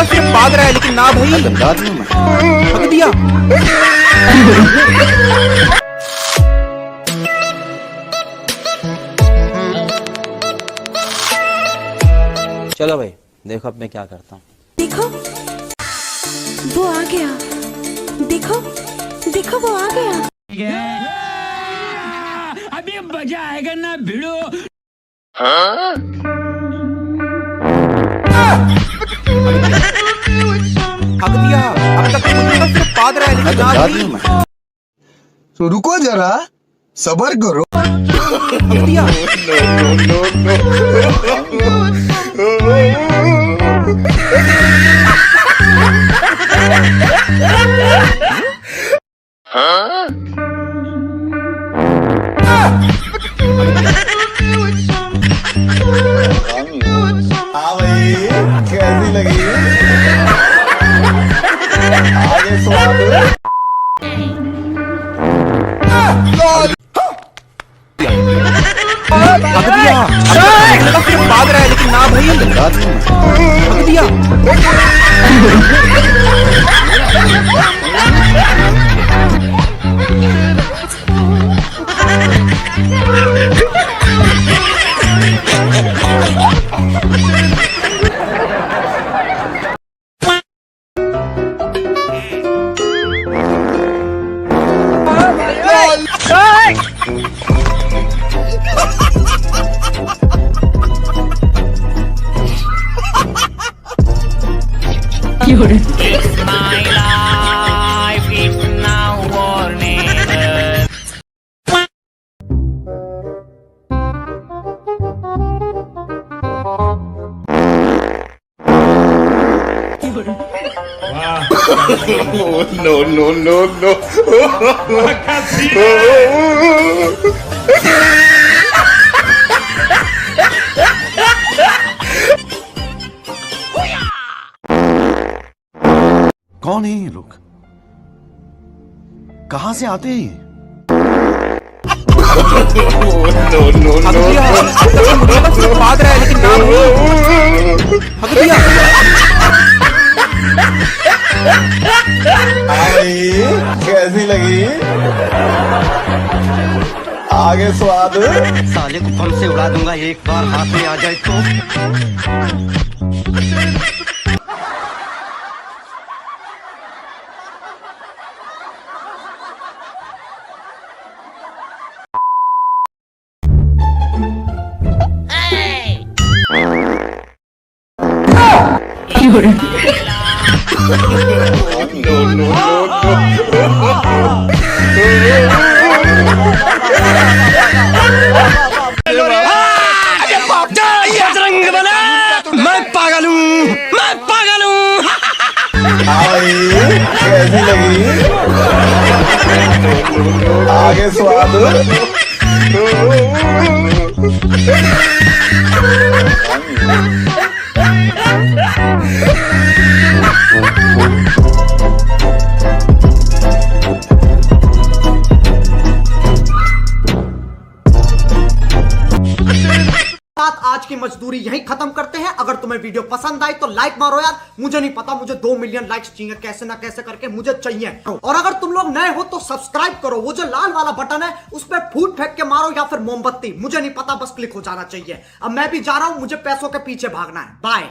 सिर्फ भाग रहा है लेकिन ना भाई हक दिया। चलो भाई देखो अब मैं क्या करता हूँ। देखो वो आ गया, देखो देखो वो आ गया। अभी मजा आएगा ना भिड़ो। हक दिया। अब तक मुझे सिर्फ भाग रहा है लेकिन ना भाई। तो रुको जरा, सबर करो। हक दिया। हाँ भाई, कैसी लगी? आगे स्वाद। हक दिया। अब तक सिर्फ भाग रहा है लेकिन ना भाई हक दिया। It's my life, it's now or never. No. कौन है ये लोग? कहां से आते हैं ये? हक दिया। अब तक मुझे सिर्फ भाग रहा है लेकिन ना भाई हक दिया। भाई, कैसी लगी? आगे स्वाद। साले को बम से उड़ा दूंगा एक बार हाथ में आ जाए तो। मैं पागल हूँ, मैं पागल हूँ। भाई, कैसी लगी? आगे स्वाद। आज की मजदूरी यहीं खत्म करते हैं। अगर तुम्हें वीडियो पसंद आई तो लाइक मारो यार। मुझे नहीं पता, मुझे 2 मिलियन लाइक्स चाहिए, कैसे ना कैसे करके मुझे चाहिए। और अगर तुम लोग नए हो तो सब्सक्राइब करो। वो जो लाल वाला बटन है उस पर फूट फेंक के मारो या फिर मोमबत्ती, मुझे नहीं पता, बस क्लिक हो जाना चाहिए। अब मैं भी जा रहा हूं, मुझे पैसों के पीछे भागना है। बाय।